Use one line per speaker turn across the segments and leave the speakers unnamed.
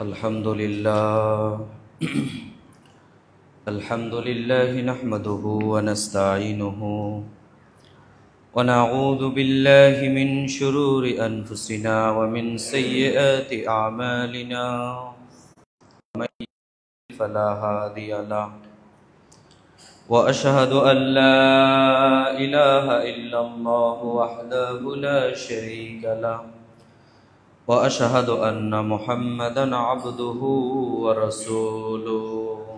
अल्हम्दुलिल्लाह नहमदुहु व नस्तईनुहु व नऊज़ु बिल्लाहि मिन शुरूरि अनफुसिना व मिन सय्यिआति अअमालिना मन यहदिहि फला हादिय लहु व अशहदु अन ला इलाहा इल्लल्लाहु वहदहु ला शरीका लहु वअशहदु अन्ना मुहम्मदन अब्दुहु व रसूलुहु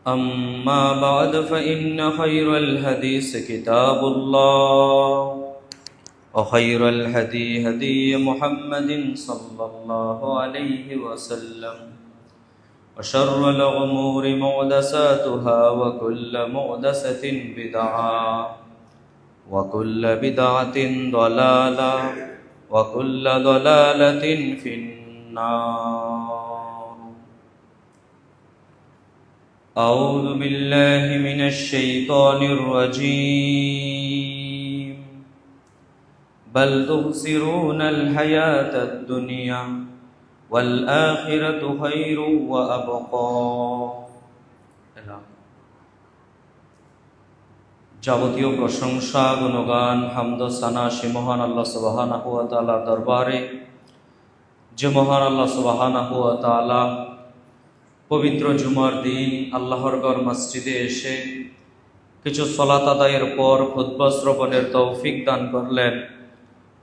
अम्मा बाद फ़इन्न खैरल हदीस किताबुल्लाह व खैरल हदी हदी मुहम्मदिन सल्लल्लाहु अलैहि वसल्लम व शर्रल उमूरि मुहदसातुहा व कुल्लु मुहदसतिन बिदअह व कुल्लु बिदअतिन दलालह वकुल्ल दलालतिन फिन्नार अऊज़ु बिल्लाहि मिनश शैतानिर रजीम बल तुबसिरूनल हयातद दुनिया वल आखिरतु खैरुन व अबक़ा। যাবতীয় প্রশংসা গুণগান হামদ সানা সে মহান আল্লাহ সুবহানাহু ওয়া তাআলার দরবারে, যে মহান আল্লাহ সুবহানাহু ওয়া তাআলা পবিত্র জুমার দিন আল্লাহর ঘর মসজিদে এসে কিছু সালাত আদায়ের পর খুতবা শ্রবণের তৌফিক দান করলেন।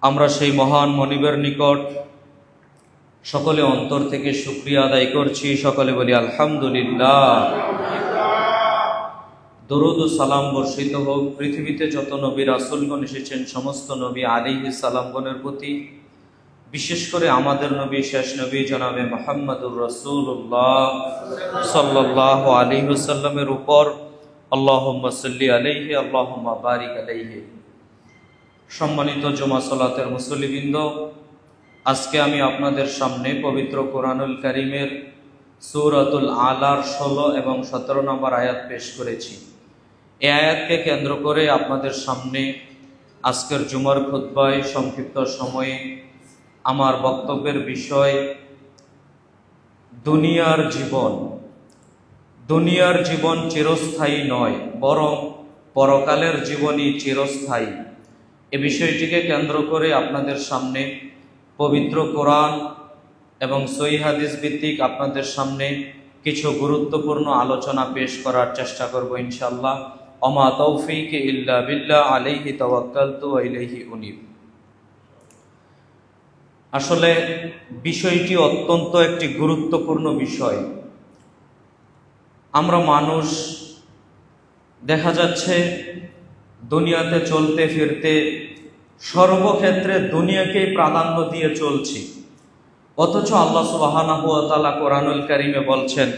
আমরা সেই মহান মনিবের নিকট সকলে অন্তর থেকে শুকরিয়া আদায় করছি। সকলে বলি আলহামদুলিল্লাহ। দরুদ ও সালাম বর্ষিত হোক পৃথিবীতে যত নবী রাসূলগণ এসেছেন সমস্ত নবী আলাইহিস সালামগণের প্রতি, বিশেষ করে আমাদের নবী শেষ নবী জনাবে মুহাম্মদুর রাসূলুল্লাহ সাল্লাল্লাহু আলাইহি ওয়াসাল্লামের উপর। আল্লাহুম্মা সাল্লি আলাইহি আল্লাহুম্মা বারিক আলাইহি। সম্মানিত জুমা সালাতের মুসল্লিবৃন্দ, আজকে আমি আপনাদের সামনে পবিত্র কোরআনুল কারীমের সূরাতুল আলার 16 এবং 17 নম্বর আয়াত পেশ করেছি। এই আয়াতকে কেন্দ্র করে আপনাদের সামনে আজকের জুমার খুতবায় সংক্ষিপ্ত সময়ে আমার বক্তব্যের বিষয় দুনিয়ার জীবন। দুনিয়ার জীবন চিরস্থায়ী নয়, বরং পরকালের জীবনই চিরস্থায়ী। এ বিষয়টিকে কেন্দ্র করে আপনাদের সামনে পবিত্র কোরআন এবং সহিহ হাদিস ভিত্তিক আপনাদের সামনে কিছু গুরুত্বপূর্ণ আলোচনা পেশ করার চেষ্টা করব ইনশাআল্লাহ। ওমা তৌফিক ইল্লা বিল্লাহ আলাইহি তাওয়াক্কালতু ওয়া ইলাইহি উনীব। আসলে বিষয়টি অত্যন্ত একটি গুরুত্বপূর্ণ বিষয়। আমরা মানুষ দেখা যাচ্ছে দুনিয়াতে চলতে ফিরতে সর্বক্ষেত্রে দুনিয়াকেই প্রাধান্য দিয়ে চলছি, অথচ আল্লাহ সুবহানাহু ওয়া তাআলা কোরআনুল কারীমে বলছেন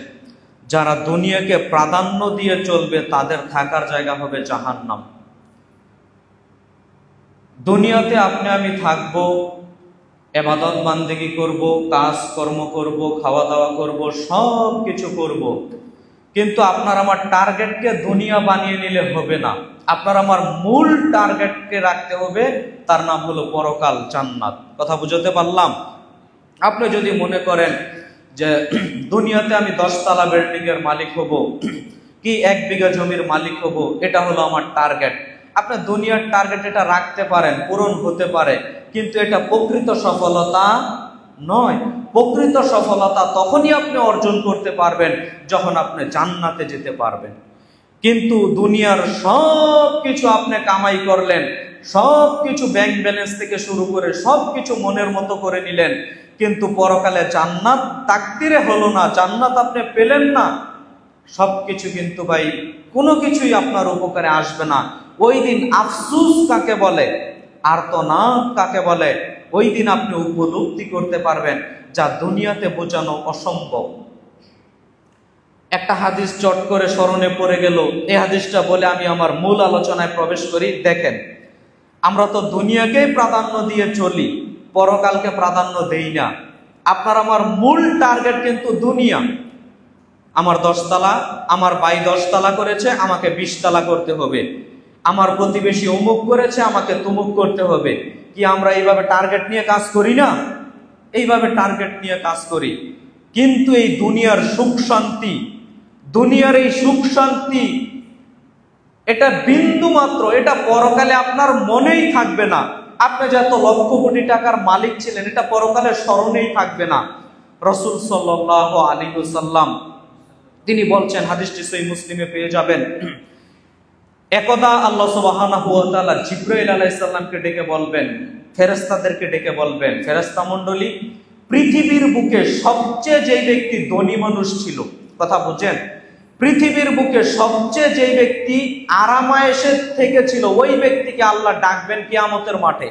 যারা দুনিয়াকে প্রাধান্য দিয়ে চলবে তাদের থাকার জায়গা হবে জাহান্নাম। দুনিয়াতে আপনি আমি থাকব, ইবাদত বান্দেগি করব, কাজ কর্ম করব, খাওয়া দাওয়া করব, সব কিছু করব, কিন্তু আপনার আমার টার্গেটকে দুনিয়া বানিয়ে নিলে হবে না। আপনার আমার মূল টার্গেটকে রাখতে হবে, তার নাম হলো পরকাল, জান্নাত। কথা বুঝতে পারলাম? আপনি যদি মনে করেন যে দুনিয়াতে আমি 10 তলা বিল্ডিং এর মালিক হব কি 1 বিঘা জমির মালিক হব, এটা হলো আমার টার্গেট। আপনি দুনিয়ার টার্গেট এটা রাখতে পারেন, পূরণ হতে পারে, কিন্তু এটা প্রকৃত সফলতা নয়। প্রকৃত সফলতা তখনই আপনি অর্জন করতে পারবেন যখন আপনি জান্নাতে যেতে পারবেন। কিন্তু দুনিয়ার সব কিছু আপনি কামাই করলেন, সব কিছু ব্যাংক ব্যালেন্স থেকে শুরু করে সব কিছু মনের মতো করে নিলেন, কিন্তু পরকালে জান্নাত তাকদিরে হলো না, জান্নাত আপনি পেলেন না, সবকিছু কিন্তু ভাই কোনো কিছুই আপনার উপকারে আসবে না। ওই দিন আফসোস কাকে বলে, আর্তনাদ কাকে বলে, ওই দিন আপনি উপলব্ধি করতে পারবেন যা দুনিয়াতে বোঝানো অসম্ভব। একটা হাদিস চট করে স্মরণে পড়ে গেল, এই হাদিসটা বলে আমি আমার মূল আলোচনায় প্রবেশ করি। দেখেন, আমরা তো দুনিয়াকেই প্রাধান্য দিয়ে চলি, পরকালকে প্রাধান্য দেই না। আপনার আমার মূল টার্গেট কিন্তু দুনিয়া। আমার 10 তলা, আমার ভাই 10 তলা করেছে, আমাকে 20 তলা করতে হবে। আমার প্রতিবেশী অমুক করেছে, আমাকে তুমুক করতে হবে। কি আমরা এইভাবে টার্গেট নিয়ে কাজ করি না? এইভাবে টার্গেট নিয়ে কাজ করি। কিন্তু এই দুনিয়ার সুখ শান্তি, দুনিয়ার এই সুখ শান্তি এটা বিন্দু মাত্র, এটা পরকালে আপনার মনেই থাকবে না। আপনি যত লক্ষ কোটি টাকার মালিক ছিলেন, এটা পরকালে স্মরণেই থাকবে না। রাসূল সাল্লাল্লাহু আলাইহি ওয়াসাল্লাম তিনি বলছেন, হাদিসটি সহিহ মুসলিমে পেয়ে যাবেন, একদা আল্লাহ সুবহানাহু ওয়া তাআলা জিবরাইল আলাইহিস সালামকে ডেকে বলবেন, ফেরেশতাদেরকে ডেকে বলবেন, ফেরেশতা মণ্ডলী, পৃথিবীর বুকে সবচেয়ে যেই ব্যক্তি ধনী মানুষ ছিল, কথা বুঝেন, পৃথিবীর বুকে সবচেয়ে যেই ব্যক্তি আরামায়েশে থেকেছিল, ওই ব্যক্তিকে আল্লাহ ডাকবেন কিয়ামতের মাঠে।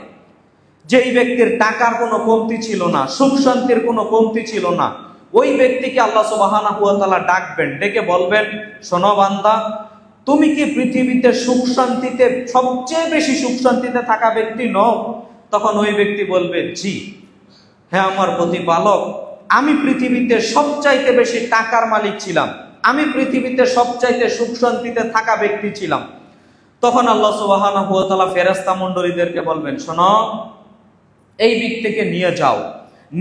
যেই ব্যক্তির টাকার কোনো কমতি ছিল না, সুখ শান্তির কোনো কমতি ছিল না, ওই ব্যক্তিকে আল্লাহ সুবহানাহু ওয়া তাআলা ডাকবেন, ডেকে বলবেন, শোনো বান্দা, তুমি কি পৃথিবীতে সুখ শান্তিতে সবচেয়ে বেশি সুখ শান্তিতে থাকা ব্যক্তি নও? তখন ওই ব্যক্তি বলবে, জি হ্যাঁ আমার প্রতিপালক, আমি পৃথিবীতে সবচাইতে বেশি টাকার মালিক ছিলাম, আমি পৃথিবীতে সবচাইতে সুখ শান্তিতে থাকা ব্যক্তি ছিলাম। তখন আল্লাহ সুবহানাহু ওয়া তাআলা ফেরেশতা মণ্ডলীদেরকে বলবেন, শোনো, এই ব্যক্তিকে নিয়ে যাও,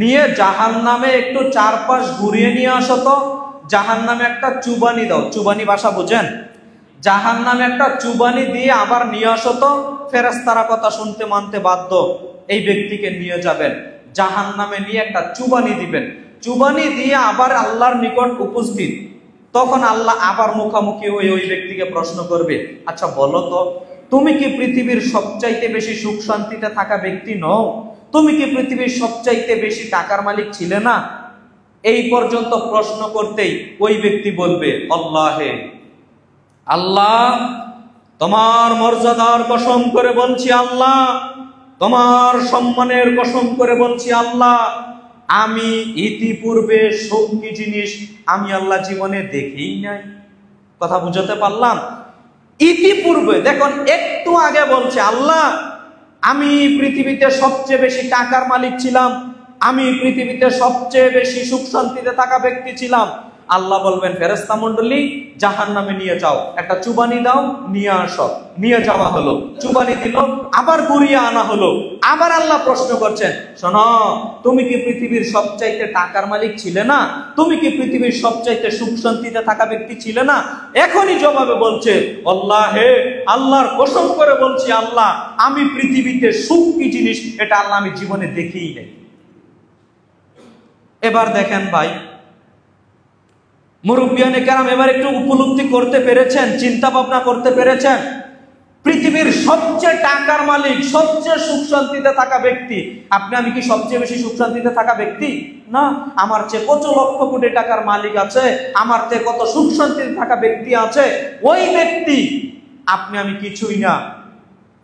নিয়ে জাহান্নামে একটু চারপাশ ঘুরিয়ে নিয়ে আসো তো, জাহান্নামে একটা চুবানি দাও। চুবানি ভাষা বুঝেন? জাহান্নামে একটা চুবানি দিয়ে আবার নিয়ে আসো তো। ফেরেশতারা কথা শুনতে মানতে বাধ্য, এই ব্যক্তিকে নিয়ে যাবেন, জাহান্নামে নিয়ে একটা চুবানি দিবেন, চুবানি দিয়ে আবার আল্লাহর নিকট উপস্থিত। তখন আল্লাহ আবার মুখামুখি হয়ে ওই ব্যক্তিকে প্রশ্ন করবে, আচ্ছা বলো তো, তুমি কি পৃথিবীর সবচাইতে বেশি সুখ শান্তিতে থাকা ব্যক্তি নও? তুমি কি পৃথিবীর সবচাইতে বেশি টাকার মালিক ছিলে না? এই পর্যন্ত প্রশ্ন করতেই ওই ব্যক্তি বলবে, আল্লাহে, আল্লাহ তোমার মর্যাদার কসম করে বলছি, আল্লাহ তোমার সম্মানের কসম করে বলছি, আল্লাহ আমি ইতিপূর্বে সুখ কি জিনিস আমি আল্লাহ জীবনে দেখেই নাই। কথা বুঝাতে পারলাম? ইতিপূর্বে, দেখুন একটু আগে বলছে, আল্লাহ আমি পৃথিবীতে সবচেয়ে বেশি টাকার মালিক ছিলাম, আমি পৃথিবীতে সবচেয়ে বেশি সুখ শান্তিতে থাকা ব্যক্তি ছিলাম। আল্লাহ বলবেন, ফেরেশতা মণ্ডলী জাহান্নামে নিয়ে যাও, একটা চুবানি দাও, নিয়ে আসো। নিয়ে যাওয়া হলো, চুবানি দিল, আবার ঘুরিয়ে আনা হলো। আবার আল্লাহ প্রশ্ন করছেন, শোনো, তুমি কি পৃথিবীর সবচাইতে টাকার মালিক ছিলে না? তুমি কি পৃথিবীর সবচাইতে সুখ শান্তিতে থাকা ব্যক্তি ছিলে না? এখনই জবাবে বলছে, আল্লাহ হে, আল্লাহর কসম করে বলছি, আল্লাহ আমি পৃথিবীতে সুখ কি জিনিস এটা আল্লাহ আমি জীবনে দেখেই নাই। এবার দেখেন ভাই, মুরব্বিয়ানে কেরাম এবার একটু উপলব্ধি করতে পেরেছেন, চিন্তা ভাবনা করতে পেরেছেন? পৃথিবীর সবচেয়ে টাকার মালিক, সবচেয়ে সুখ শান্তিতে থাকা ব্যক্তি, আপনি আমি কি সবচেয়ে বেশি সুখ শান্তিতে থাকা ব্যক্তি না? আমার চেয়ে কত লক্ষ কোটি টাকার মালিক আছে, আমার চেয়ে কত সুখ শান্তিতে থাকা ব্যক্তি আছে। ওই ব্যক্তি আপনি আমি কিছুই না।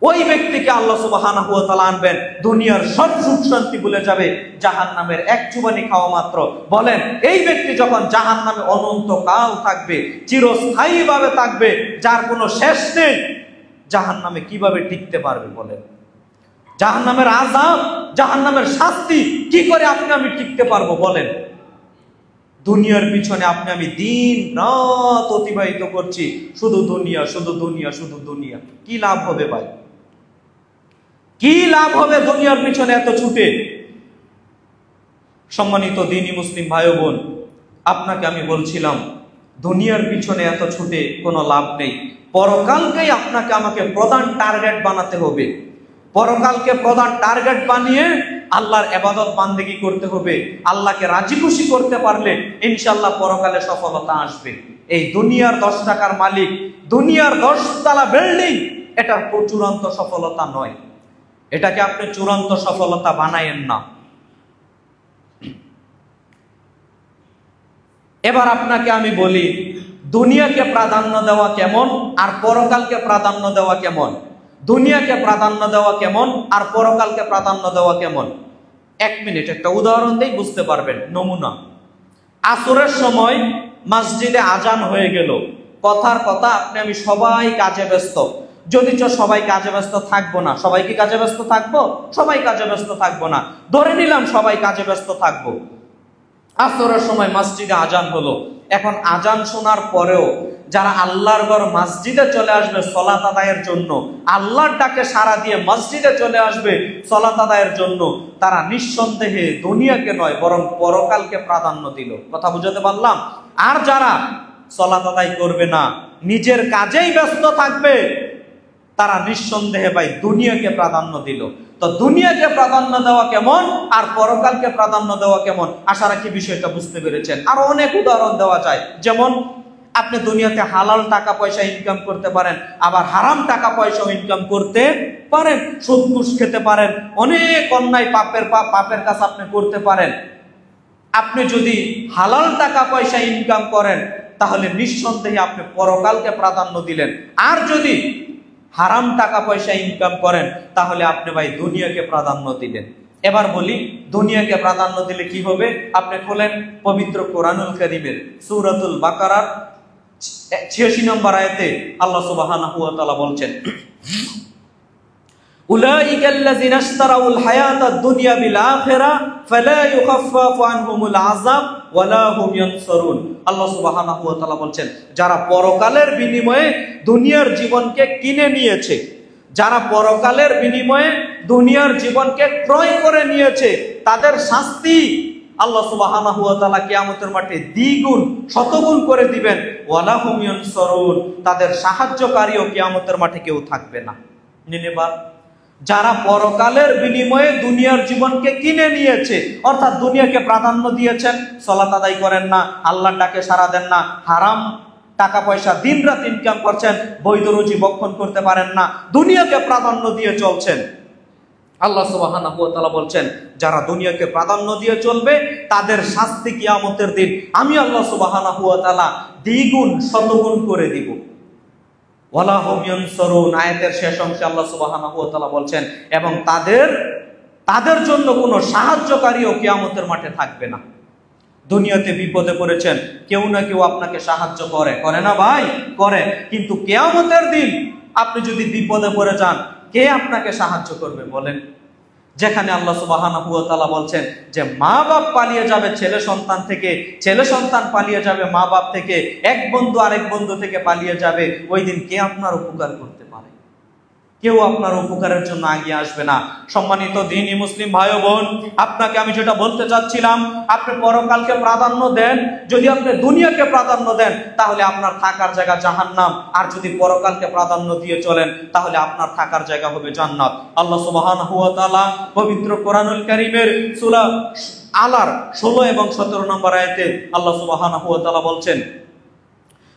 ওই ব্যক্তিকে আল্লাহ সুবহানাহু ওয়া তাআলা আনবেন, দুনিয়ার সব সুখ শান্তি ভুলে যাবে, জাহান্নামের এক চুবানি খাওয়া মাত্র। বলেন, এই ব্যক্তি যখন জাহান্নামে অনন্তকাল থাকবে, চিরস্থায়ীভাবে থাকবে, যার কোনো শেষ নেই, জাহান্নামে কিভাবে টিকতে পারবে? বলেন, জাহান্নামের আযাব, জাহান্নামের শাস্তি কি করে আপনি আমি টিকতে পারবো? বলেন, দুনিয়ার পিছনে আপনি আমি দিন রাত অতিবাহিত করছি, শুধু দুনিয়া, শুধু দুনিয়া, শুধু দুনিয়া। কি লাভ হবে ভাই? কি লাভ হবে দুনিয়ার পিছনে এত ছুটে? সম্মানিত দ্বীনি মুসলিম ভাই বোন, আপনাকে আমি বলছিলাম, দুনিয়ার পিছনে এত ছুটে কোনো লাভ নেই। পরকালকেই আপনাকে আমাকে প্রধান টার্গেট বানাতে হবে। পরকালকে প্রধান টার্গেট বানিয়ে আল্লাহর ইবাদত বান্দেগি করতে হবে। আল্লাহকে রাজি খুশি করতে পারলে ইনশাআল্লাহ পরকালে সফলতা আসবে। এই দুনিয়ার 10 টাকার মালিক, দুনিয়ার 10 তলা বিল্ডিং, এটা চূড়ান্ত সফলতা নয়। এটাকে আপনি চূড়ান্ত সফলতা বানায়েন না। এবার আপনাকে আমি বলি, দুনিয়াকে প্রাধান্য দেওয়া কেমন আর পরকালকে প্রাধান্য দেওয়া কেমন? দুনিয়াকে প্রাধান্য দেওয়া কেমন আর পরকালকে প্রাধান্য দেওয়া কেমন? 1 মিনিট একটা উদাহরণ দেই, বুঝতে পারবেন। নমুনা, আসরের সময় মসজিদে আজান হয়ে গেল, কথার কথা আপনি আমি সবাই কাজে ব্যস্ত। যদিচ সবাই কাজে ব্যস্ত থাকবো না। সবাই কি কাজে ব্যস্ত থাকবো? সবাই কাজে ব্যস্ত থাকবো না। ধরে নিলাম সবাই কাজে ব্যস্ত থাকবো। আসরের সময় মসজিদে আজান হলো, এখন আজান শোনার পরেও যারা আল্লাহর ঘর মসজিদে চলে আসবে সালাত আদায়ের জন্য, আল্লাহর ডাকে সাড়া দিয়ে মসজিদে চলে আসবে সালাত আদায়ের জন্য, তারা নিঃসন্দেহে দুনিয়াকে নয় বরং পরকালকে প্রাধান্য দিল। কথা বুঝাতে পারলাম? আর যারা সালাত আদায় করবে না, নিজের কাজেই ব্যস্ত থাকবে, তারা নিঃসন্দেহে ভাই দুনিয়াকে প্রাধান্য দিল। তো দুনিয়াকে প্রাধান্য দেওয়া কেমন আর পরকালকে প্রাধান্য দেওয়া কেমন, আশা রাখি বিষয়টা বুঝতে পেরেছেন। আরো অনেক উদাহরণ দেওয়া যায়, যেমন আপনি দুনিয়াতে হালাল টাকা পয়সা ইনকাম করতে পারেন, আবার হারাম টাকা পয়সাও ইনকাম করতে পারেন, সুদ ঘুষ খেতে পারেন, অনেক অন্যায় পাপের কাজ আপনি করতে পারেন। আপনি যদি হালাল টাকা পয়সা ইনকাম করেন তাহলে নিঃসন্দেহে আপনি পরকালকে প্রাধান্য দিলেন, আর যদি হারাম টাকা পয়সা ইনকাম করেন তাহলে আপনি ভাই দুনিয়াকে প্রাধান্য দিলেন। এবার বলি দুনিয়াকে প্রাধান্য দিলে কি হবে। আপনি খোলেন পবিত্র কোরআনুল কারীমের সূরাতুল বাকারার 86 নম্বর আয়াতে আল্লাহ সুবহানাহু ওয়া তাআলা বলছেন, উলাইকাল্লাযিনা ইশতারাউল হায়াতাদ দুনিয়া বিল আখিরা ফালা ইউখাফফাফু আনহুমুল আযাব ওয়ালা হুম ইয়ানসুরুন। আল্লাহ সুবহানাহু ওয়া তাআলা বলছেন, যারা পরকালের বিনিময়ে দুনিয়ার জীবনকে কিনে নিয়েছে, যারা পরকালের বিনিময়ে দুনিয়ার জীবনকে ক্রয় করে নিয়েছে, তাদের শাস্তি আল্লাহ সুবহানাহু ওয়া তাআলা কিয়ামতের মাঠে দ্বিগুণ শতগুণ করে দিবেন। ওয়ালা হুম ইয়ানসুরুন, তাদের সাহায্যকারীও কিয়ামতের মাঠে কেউ থাকবে না। নিনেবা যারা পরকালের বিনিময়ে দুনিয়ার জীবনকে কিনে নিয়েছে, অর্থাৎ দুনিয়াকে প্রাধান্য দিয়েছেন, সালাত আদায় করেন না, আল্লাহর ডাকে সাড়া দেন না, হারাম টাকা পয়সা দিনরাত ইনকাম করছেন, বৈধ রুজি ভক্ষণ করতে পারেন না, দুনিয়াকে প্রাধান্য দিয়ে চলছেন। আল্লাহ সুবহানাহু ওয়া তাআলা বলছেন, যারা দুনিয়াকে প্রাধান্য দিয়ে চলবে তাদের শাস্তি কিয়ামতের দিন আমি আল্লাহ সুবহানাহু ওয়া তাআলা দ্বিগুণ শতগুণ করে দিব। ওয়ালা হুম ইয়ানসুরুন, আয়াতের শেষ অংশে আল্লাহ সুবহানাহু ওয়া তাআলা বলছেন, এবং তাদের জন্য কোনো সাহায্যকারীও কিয়ামতের মাঠে থাকবে না। দুনিয়াতে বিপদে পড়েছেন, কেউ না কেউ আপনাকে সাহায্য করে না ভাই? করে। কিন্তু কিয়ামতের দিন আপনি যদি বিপদে পড়ে যান, কে আপনাকে সাহায্য করবে বলেন? যেখানে আল্লাহ সুবহানাহু ওয়া তাআলা বলছেন যে মা বাপ পালিয়ে যাবে ছেলে সন্তান থেকে, ছেলে সন্তান পালিয়ে যাবে মা বাপ থেকে, এক বন্ধু আরেক বন্ধু থেকে পালিয়ে যাবে, ওই দিন কে আপনার উপকার করতে পারে? কেউ আপনার উপকারের জন্য এগিয়ে আসবে না। সম্মানিত দ্বীনি মুসলিম ভাই ও বোন, আপনাকে আমি যেটা বলতে চাচ্ছিলাম, আপনি পরকালকে প্রাধান্য দেন, যদি আপনি দুনিয়াকে প্রাধান্য দেন তাহলে আপনার থাকার জায়গা জাহান্নাম, আর যদি পরকালকে প্রাধান্য দিয়ে চলেন তাহলে আপনার থাকার জায়গা হবে জান্নাত। আল্লাহ সুবহানাহু ওয়া তাআলা পবিত্র কোরআনুল কারীমের সূরা আলার 16 এবং 17 নম্বর আয়াতে আল্লাহ সুবহানাহু ওয়া তাআলা বলছেন,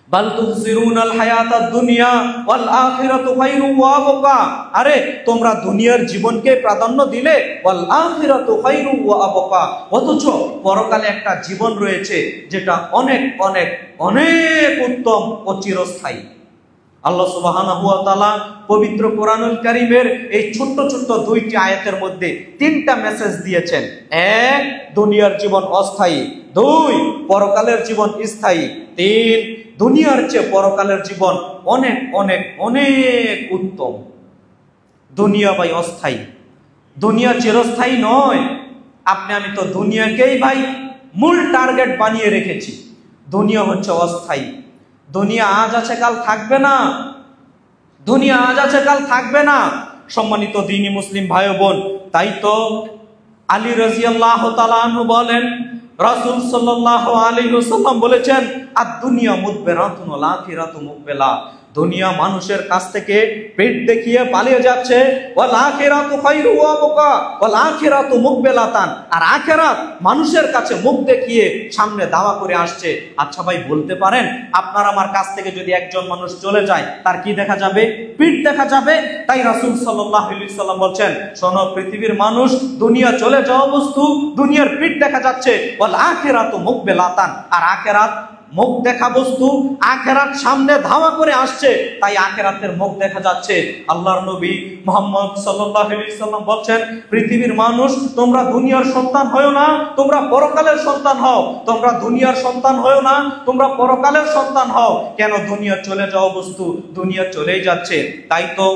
বাল তুসিরুনাল হায়াতাদ দুনিয়া ওয়াল আখিরাতু খায়রুম ওয়া আবকা। আরে তোমরা দুনিয়ার জীবনকে প্রাধান্য দিলে, ওয়াল আখিরাতু খায়রুম ওয়া আবকা, অথচ পরকালে একটা জীবন রয়েছে যেটা অনেক অনেক অনেক উত্তম ও চিরস্থায়ী। আল্লাহ সুবহানাহু ওয়া তাআলা পবিত্র কোরআনুল কারীমের এই ছোট্ট ছোট্ট দুইটি আয়াতের মধ্যে তিনটা মেসেজ দিয়েছেন। এক, দুনিয়ার জীবন অস্থায়ী। দুই, পরকালের জীবন স্থায়ী। তিন, দুনিয়ার চেয়ে পরকালের জীবন অনেক অনেক অনেক উত্তম। দুনিয়া ভাই অস্থায়ী, দুনিয়া চিরস্থায়ী নয়। আমি তো দুনিয়াকেই ভাই মূল টার্গেট বানিয়ে রেখেছি। দুনিয়া হচ্ছে অস্থায়ী। দুনিয়া আজ আছে কাল থাকবে না, দুনিয়া আজ আছে কাল থাকবে না। সম্মানিত দ্বীনি মুসলিম ভাই ও বোন, তাই তো আলী রাদিয়াল্লাহু তাআলা আনহু বলেন, রাসূল সাল্লাল্লাহু আলাইহি ওয়াসাল্লাম বলেছেন, আদ-দুনিয়া মুদবিরাতুন ওয়াল আখিরাতু মুকবিলা। দুনিয়া মানুষের কাছ থেকে পেট দেখিয়ে পালিয়ে যাচ্ছে, ওয়াল আখিরাতু খায়রু ওয়া আবকা ওয়াল আখিরাতু মুকবিলাতান, আর আখিরাত মানুষের কাছে মুখ দেখিয়ে সামনে দাওয়া করে আসছে। আচ্ছা ভাই বলতে পারেন, আপনার আমার কাছ থেকে যদি একজন মানুষ চলে যায় তার কি দেখা যাবে? পিঠ দেখা যাবে। তাই রাসূল সাল্লাল্লাহু আলাইহি ওয়াসাল্লাম বলছেন, শোনো পৃথিবীর মানুষ, দুনিয়া চলে যাওয়া বস্তু, দুনিয়ার পিঠ দেখা যাচ্ছে, ওয়াল আখিরাতু মুকবিলাতান, আর আখিরাত মুখ দেখা বস্তু, আখিরাত সামনে ধাওয়া করে আসছে, তাই আখিরাতের মুখ দেখা যাচ্ছে। আল্লাহর নবী মুহাম্মদ সাল্লাল্লাহু আলাইহি ওয়াসাল্লাম বলছেন, পৃথিবীর মানুষ, তোমরা দুনিয়ার সন্তান হয়ো না, তোমরা পরকালের সন্তান হও। তোমরা দুনিয়ার সন্তান হয়ো না, তোমরা পরকালের সন্তান হও। কেন? দুনিয়া চলে যাওয়া বস্তু, দুনিয়া চলেই যাচ্ছে। তাই তো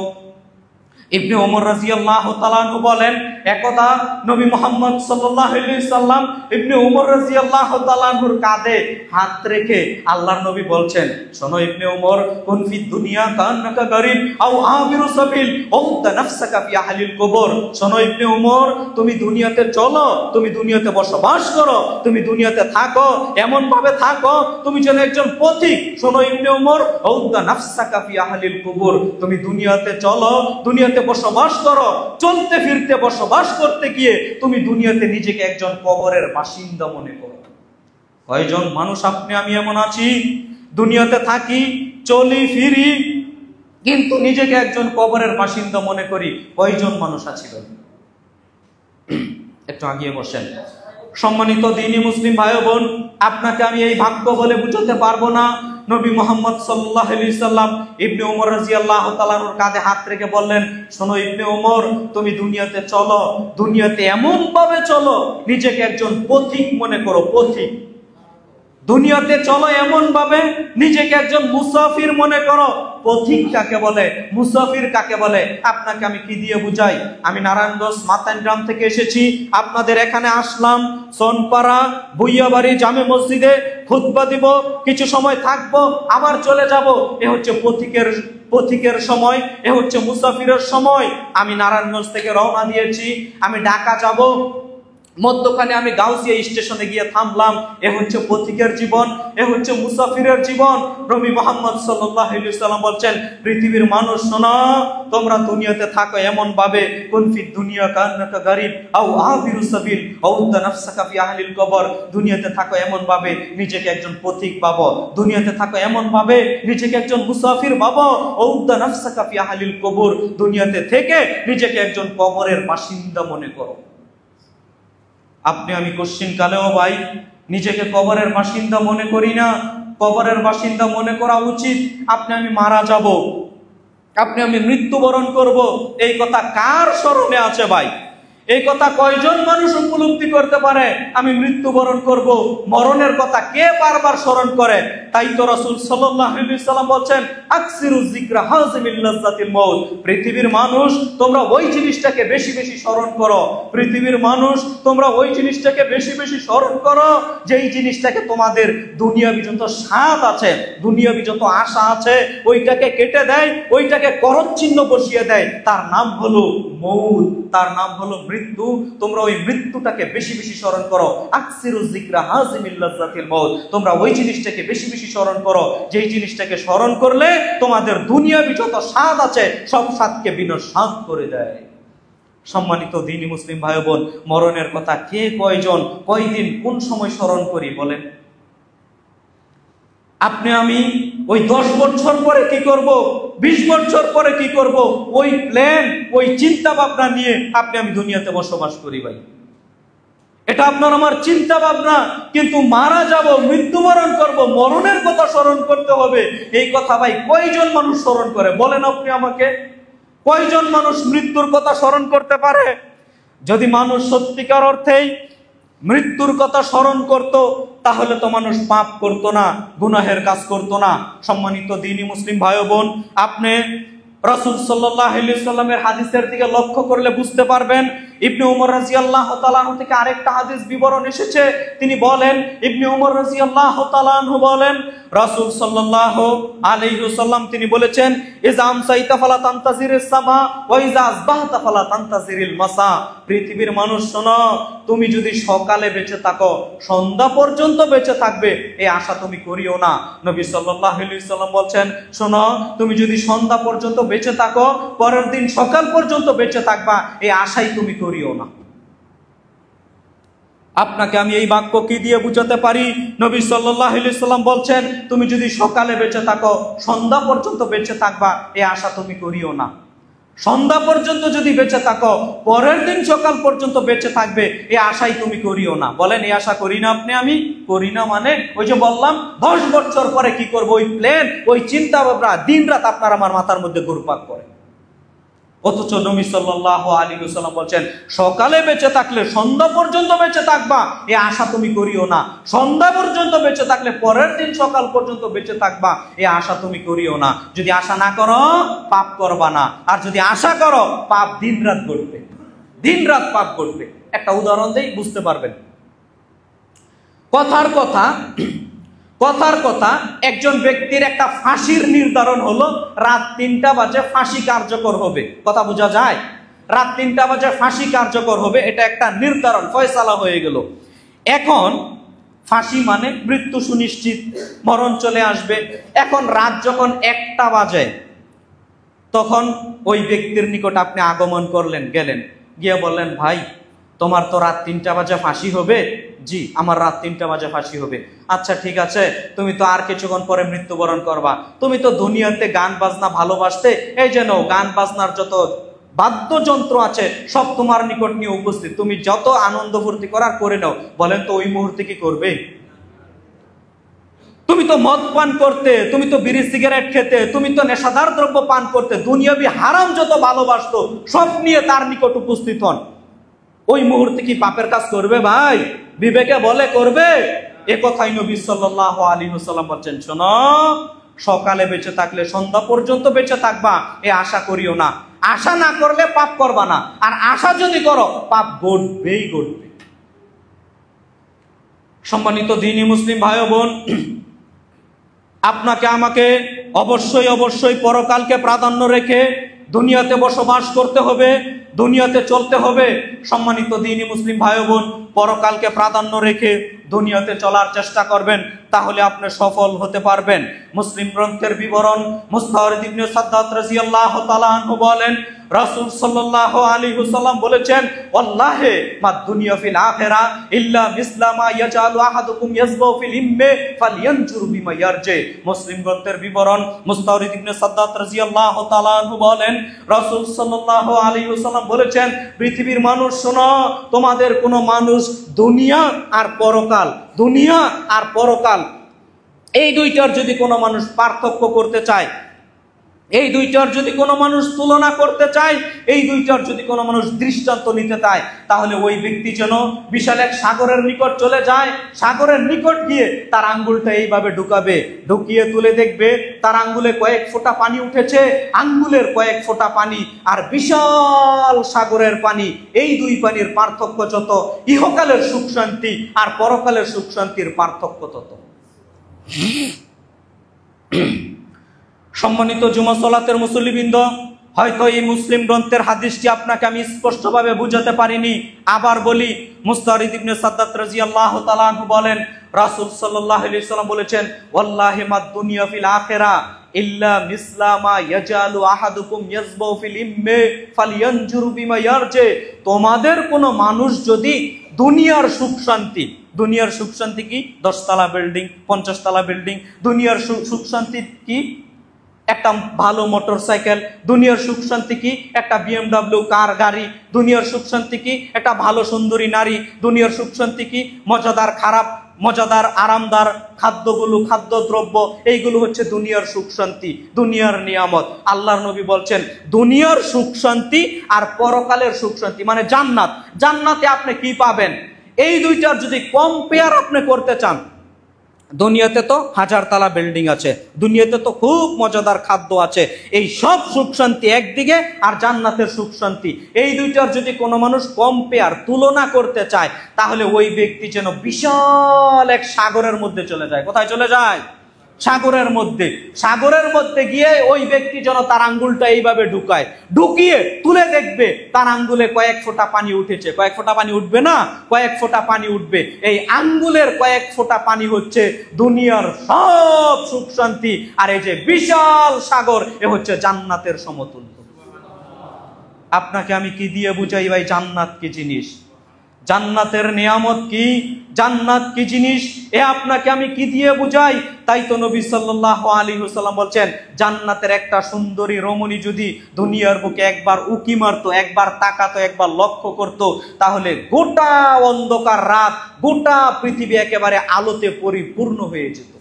ইবনে ওমর রাদিয়াল্লাহু তাআলা আনহু বলেন, একদা নবী মুহাম্মদ সাল্লাল্লাহু আলাইহি সাল্লাম ইবনে ওমর রাদিয়াল্লাহু তাআলা আনহুর কাঁধে হাত রেখে আল্লাহর নবী বলছেন, শোনো ইবনে ওমর, কুন ফিদ দুনিয়া কান্নাকা গরিব আও আবিরু সাবিল উদ্দা নাফসাকা ফি আহলিল কবর। শোনো ইবনে ওমর, তুমি দুনিয়াতে চলো, তুমি দুনিয়াতে বসবাস করো, তুমি দুনিয়াতে থাকো, এমন ভাবে থাকো তুমি যেন একজন পথিক। শোনো ইবনে ওমর, উদ্দা নাফসাকা ফি আহলিল কবর, তুমি দুনিয়াতে চলো, দুনিয়াতে বসবাস করো, চলতে ফিরতে বসবাস করতে গিয়ে তুমি দুনিয়াতে নিজেকে একজন কবরের বাসিন্দা মনে করো। কয়জন মানুষ আপনি আমি এমন আছি, দুনিয়াতে থাকি, চলি ফিরি, কিন্তু নিজেকে একজন কবরের বাসিন্দা মনে করি? কয়জন মানুষ আছি? একটু আগিয়ে বসেন। সম্মানিত দ্বীনি মুসলিম ভাই বোন, আপনাকে আমি এই ভাগ্য বলে বুঝাতে পারবো না। নবী মুহাম্মদ সাল্লাল্লাহু আলাইহি সাল্লাম ইবনে ওমর রাদিয়াল্লাহু তাআলা আনহুর কাঁধে হাত রেখে বললেন, শোনো ইবনে ওমর, তুমি দুনিয়াতে চলো, দুনিয়াতে এমন ভাবে চলো নিজেকে একজন পথিক মনে করো, পথিক। দুনিয়াতে চলো এমন ভাবে নিজেকে একজন মুসাফির মনে করো। পথিক কাকে বলে, মুসাফির কাকে বলে, আপনাকে আমি কি দিয়ে বুঝাই? আমি নারায়ণগঞ্জ মাতান গ্রাম থেকে এসেছি, আপনাদের এখানে আসলাম, সোনপাড়া ভুইয়াবাড়ি জামে মসজিদে খুতবা দিব, কিছু সময় থাকবো, আবার চলে যাব। এ হচ্ছে পথিকের সময়, এ হচ্ছে মুসাফিরের সময়। আমি নারায়ণগঞ্জ থেকে রওনা দিয়েছি, আমি ঢাকা যাব, মধ্যখানে আমি গাউসিয়া স্টেশনে গিয়ে থামলাম। এ হচ্ছে পথিকের জীবন, এ হচ্ছে মুসাফিরের জীবন। নবী মুহাম্মদ সাল্লাল্লাহু আলাইহি সাল্লাম বলছেন, পৃথিবীর মানুষ শোনো, তোমরা দুনিয়াতে থাকো এমন ভাবে, কুন ফিদ দুনিয়া কান্নাকা গরিব আও আবিরু সাবিল আও উদ্দা নাফসাকা ফি আহলিল কবর। দুনিয়াতে থাকো এমন ভাবে নিজেকে একজন পথিক ভাবো, দুনিয়াতে থাকো এমন ভাবে নিজেকে একজন মুসাফির ভাবো, আও উদ্দা নাফসাকা ফি আহলিল কবর। দুনিয়াতে থেকে নিজেকে একজন কবরের বাসিন্দা মনে করো। আপনি আমি কোশ্চিন কালেও ভাই নিজেকে কবরের বাসিন্দা মনে করি না। কবরের বাসিন্দা মনে করা উচিত আপনি আমি মারা যাব, আপনি আমি মৃত্যুবরণ করব। এই কথা কার স্মরণে আছে ভাই? এই কথা কয়জন মানুষ উপলব্ধি করতে পারে? আমি মৃত্যুবরণ করব, মরণের কথা কে বারবার স্মরণ করে? তাই তো রাসূল সাল্লাল্লাহু আলাইহি সাল্লাম বলেন, আকসিরুজ যিকরা হাযিমিল লাযযাতিল মাউত। পৃথিবীর মানুষ তোমরা ওই জিনিসটাকে বেশি বেশি স্মরণ করো, পৃথিবীর মানুষ তোমরা ওই জিনিসটাকে বেশি বেশি স্মরণ করো যেই জিনিসটাকে তোমাদের দুনিয়াবি যত স্বাদ আছে, দুনিয়াবি যত আশা আছে, ওইটাকে কেটে দেয়, ওইটাকে করচ্ছিন্ন বসিয়ে দেয়। তার নাম হলো মউত, তার নাম হলো মৃত্যু। তোমরা ওই মৃত্যুটাকে বেশি বেশি স্মরণ করো। আকসিরুজ যিকরা হাযিমিল লাযযাতিল মাউত। তোমরা ওই জিনিসটাকে বেশি বেশি স্মরণ করো যেই জিনিসটাকে স্মরণ করলে তোমাদের দুনিয়াবি যত স্বাদ আছে সব স্বাদকে বিনষ্ট করে দেয়। সম্মানিত দ্বীনি মুসলিম ভাই বোন, মরণের কথা কে কয়জন কয়দিন কোন সময় স্মরণ করি বলেন? আপনি আমি ওই 10 বছর পরে কি করব, 20 বছর পরে কি করব, ওই প্ল্যান, ওই চিন্তা ভাবনা নিয়ে আপনি আমি দুনিয়াতে বসবাস করি ভাই। এটা আপনার আমার চিন্তা ভাবনা, কিন্তু মারা যাব, মৃত্যুবরণ করব, মরণের কথা স্মরণ করতে হবে। এই কথা ভাই কয়জন মানুষ স্মরণ করে বলেন আপনি আমাকে? কয়জন মানুষ মৃত্যুর কথা স্মরণ করতে পারে? যদি মানুষ সত্যিকার অর্থেই মৃত্যুর কথা স্মরণ করত তাহলে তো মানুষ পাপ করতো না, গুনাহের কাজ করতো না। সম্মানিত দ্বীনি মুসলিম ভাই বোন, আপনি রাসূল সাল্লাল্লাহু আলাইহি সাল্লামের হাদিসের দিকে লক্ষ্য করলে বুঝতে পারবেন। ইবনে ওমর রাদিয়াল্লাহু তাআলা আনহু থেকে আরেকটা হাদিস বিবরণ এসেছে। তিনি বলেন, ইবনে ওমর রাদিয়াল্লাহু তাআলা আনহু বলেন, রাসূল সাল্লাল্লাহু আলাইহি ওয়াসাল্লাম তিনি বলেছেন, ইযা আমসাইতা ফালা তানতাজিরিস সামা ওয়া ইযা আসবাহতা ফালা তানতাজিরিল মাসা। পৃথিবীর মানুষ শোনো, তুমি যদি সকালে বেঁচে থাকো সন্ধ্যা পর্যন্ত বেঁচে থাকবে এই আশা তুমি করিও না। নবী সাল্লাল্লাহু আলাইহি সাল্লাম বলেন, শোনো, তুমি যদি সন্ধ্যা পর্যন্ত বেঁচে থাকো পরের দিন সকাল পর্যন্ত বেঁচে থাকবা এই আশাই তুমি করিও না। আপনাকে আমি এই বাক্য কি দিয়ে বুঝাতে পারি? নবী সাল্লাল্লাহু আলাইহি সাল্লাম বলছেন, তুমি যদি সকালে বেঁচে থাকো সন্ধ্যা পর্যন্ত বেঁচে থাকবা এই আশা তুমি করিও না। সন্ধ্যা পর্যন্ত যদি বেঁচে থাকো পরের দিন সকাল পর্যন্ত বেঁচে থাকবে এই আশাই তুমি করিও না। বলেন এই আশা করি না আপনি আমি? করি না মানে ওই যে বললাম 10 বছর পরে কি করব, ওই প্ল্যান, ওই চিন্তা ভাবনা দিন রাত আপনার আমার মাথার মধ্যে ঘুরপাক করে। অথচ নবী সাল্লাল্লাহু আলাইহি ওয়াসাল্লাম বলছেন সকালে বেঁচে থাকলে সন্ধ্যা পর্যন্ত বেঁচে থাকবা, এই আশা তুমি করিও না। সন্ধ্যা পর্যন্ত বেঁচে থাকলে পরের দিন সকাল পর্যন্ত বেঁচে থাকবা, এই আশা তুমি করিও না। যদি আশা না করো পাপ করবা না, আর যদি আশা করো পাপ দিন রাত করবে, দিন রাত পাপ করবে। একটা উদাহরণ দেই, বুঝতে পারবেন। কথার কথা একজন ব্যক্তির একটা ফাঁসির নির্ধারণ হলো রাত 3টা বাজে ফাঁসি কার্যকর হবে। কথা বোঝা যায়? রাত 3টা বাজে ফাঁসি কার্যকর হবে, এটা একটা নির্ধারণ, ফয়সালা হয়ে গেল। এখন ফাঁসি মানে মৃত্যু সুনিশ্চিত, মরণ চলে আসবে। এখন রাত যখন 1টা বাজে, তখন ওই ব্যক্তির নিকট আপনি আগমন করলেন, গেলেন, গিয়ে বললেন ভাই তোমার তো রাত 3টা বাজে ফাঁসি হবে। জি আমার রাত 3টা বাজে ফাঁসি হবে। আচ্ছা ঠিক আছে, তুমি তো আর কিছুক্ষণ পরে মৃত্যুবরণ করবা, তুমি তো দুনিয়াতে গান বাজনা ভালোবাসতে, এই যেন গান বাজনার যত বাদ্যযন্ত্র আছে সব তোমার নিকট নিয়ে উপস্থিত, তুমি যত আনন্দ ফুর্তি করার করে নাও। বলেন তো ওই মুহূর্তে কি করবে? তুমি তো মদ পান করতে, তুমি তো বিড়ি সিগারেট খেতে, তুমি তো নেশাদার দ্রব্য পান করতে, দুনিয়াবি হারাম যত ভালোবাসতো সব নিয়ে তার নিকট উপস্থিত হন। ওই মুহূর্তে কি পাপের কাজ করবে ভাই? বিবেকে বলে করবে? এ কথাই নবী সাল্লাল্লাহু আলাইহি ওয়াসাল্লাম বলছেন, শোনো সকালে বেঁচে থাকলে সন্ধ্যা পর্যন্ত বেঁচে থাকবা, এ আশা করিও না। আশা না করলে পাপ করবা না, আর আশা যদি করো পাপ ঘটবেই ঘটবে। সম্মানিত দ্বীনি মুসলিম ভাই ও বোন, আপনাকে আমাকে অবশ্যই পরকালকে প্রাধান্য রেখে দুনিয়াতে বসবাস করতে হবে, দুনিয়াতে চলতে হবে। সম্মানিত দ্বীনি মুসলিম ভাই ও বোন, পরকালকে প্রাধান্য রেখে দুনিয়াতে চলার চেষ্টা করবেন, তাহলে আপনি সফল হতে পারবেন। মুসলিম গ্রন্থের বিবরণ, মুস্তাওরিদ ইবনে সাদ্দাদ রাদিয়াল্লাহু তাআলা আনহু বলেন, রাসূল সাল্লাল্লাহু আলাইহি ওয়াসাল্লাম বলেছেন, ওয়াল্লাহি মা দুনিয়া ফিল আখিরা ইল্লা মিসলামা ইয়াজালু আহাদুকুম ইয়াসবাউ ফিল ইম্মে ফালয়ানজুর বিমা ইয়ারজি। মুসলিম গ্রন্থের বিবরণ, মুস্তাওরিদ ইবনে সাদ্দাদ রাদিয়াল্লাহু তাআলা আনহু বলেন, রাসূল সাল্লাল্লাহু আলাইহি ওয়াসাল্লাম বলেছেন, পৃথিবীর মানুষ শোনো, তোমাদের কোনো মানুষ দুনিয়া আর পরকাল, দুনিয়া আর পরকাল এই দুইটার যদি কোনো মানুষ পার্থক্য করতে চায়, এই দুইটার যদি কোনো মানুষ তুলনা করতে চায়, এই দুইটার যদি কোনো মানুষ দৃষ্টান্ত নিতে চায়, তাহলে ওই ব্যক্তি যেন বিশাল এক সাগরের নিকট চলে যায়, সাগরের নিকট গিয়ে তার আঙ্গুলটা এইভাবে ঢুকাবে, ঢুকিয়ে তুলে দেখবে তার আঙ্গুলে কয়েক ফোঁটা পানি উঠেছে, আঙ্গুলের কয়েক ফোঁটা পানি আর বিশাল সাগরের পানি, এই দুই পানির পার্থক্য যত, ইহকালের সুখ শান্তি আর পরকালের সুখ শান্তির পার্থক্য তত। সম্মানিত জুমা সালাতের মুসল্লিবৃন্দ, হয়তো এই মুসলিম গ্রন্থের হাদিসটি আপনাকে আমি স্পষ্টভাবে বুঝাতে পারিনি। আবার বলি, মুস্তাওরিদ ইবনে সাদ্দাদ রাদিয়াল্লাহু তাআলা আনহু বলেন, রাসূল সাল্লাল্লাহু আলাইহি ওয়াসাল্লাম বলেছেন, ওয়াল্লাহি মা দুনিয়া ফিল আখিরা ইল্লা মিসলামা ইয়াজালু আহাদুকুম ইয়াসবাউ ফিল ইম্মে ফালয়ানজুর বিমা ইয়ারজি। তোমাদের কোনো মানুষ যদি দুনিয়ার সুখ শান্তি, দুনিয়ার সুখ শান্তি কি? 10 তলা বিল্ডিং, 50 তলা বিল্ডিং। দুনিয়ার সুখ শান্তি কি? একটা ভালো মোটরসাইকেল। দুনিয়ার সুখ শান্তি কি? একটা BMW কার গাড়ি। দুনিয়ার সুখ শান্তি কি? একটা ভালো সুন্দরী নারী। দুনিয়ার সুখ শান্তি কি? মজাদার আরামদার খাদ্যগুলো, খাদ্যদ্রব্য, এইগুলো হচ্ছে দুনিয়ার সুখ শান্তি, দুনিয়ার নিয়ামত। আল্লাহর নবী বলছেন, দুনিয়ার সুখ শান্তি আর পরকালের সুখ শান্তি মানে জান্নাত, জান্নাতে আপনি কি পাবেন, এই দুইটার যদি কম্পেয়ার আপনি করতে চান, দুনিয়াতে তো 1000 তলা বিল্ডিং আছে, দুনিয়াতে তো খুব মজাদার খাদ্য আছে, এই সব সুখ শান্তি একদিকে, আর জান্নাতের সুখ শান্তি, এই দুইটার যদি কোনো মানুষ কম্পেয়ার, তুলনা করতে চায়, তাহলে ওই ব্যক্তি যেন বিশাল এক সাগরের মধ্যে চলে যায়। কোথায় চলে যায়? সাগরের মধ্যে। সাগরের মধ্যে গিয়ে ওই ব্যক্তি যেন তার আঙ্গুলটা এইভাবে ঢুকায়, ঢুকিয়ে তুলে দেখবে তার আঙ্গুলে কয়েক ফোঁটা পানি উঠেছে। কয়েক ফোঁটা পানি উঠবে না, কয়েক ফোঁটা পানি উঠবে। এই আঙ্গুলের কয়েক ফোঁটা পানি হচ্ছে দুনিয়ার সব সুখ শান্তি, আর এই যে বিশাল সাগর, এ হচ্ছে জান্নাতের সমতুল্য। আপনাকে আমি কি দিয়ে বুঝাই ভাই জান্নাত কি জিনিস, জান্নাতের নিয়ামত কি, জান্নাত কি জিনিস, এ আপনাকে আমি কি দিয়ে বুঝাই? তাই তো নবী সাল্লাল্লাহু আলাইহি ওয়াসাল্লাম বলছেন, জান্নাতের একটা সুন্দরী রমণী যদি দুনিয়ার বুকে একবার উকি মারতো, একবার তাকাতো, একবার লক্ষ্য করতো, তাহলে গোটা অন্ধকার রাত, গোটা পৃথিবী একেবারে আলোতে পরিপূর্ণ হয়ে যেত।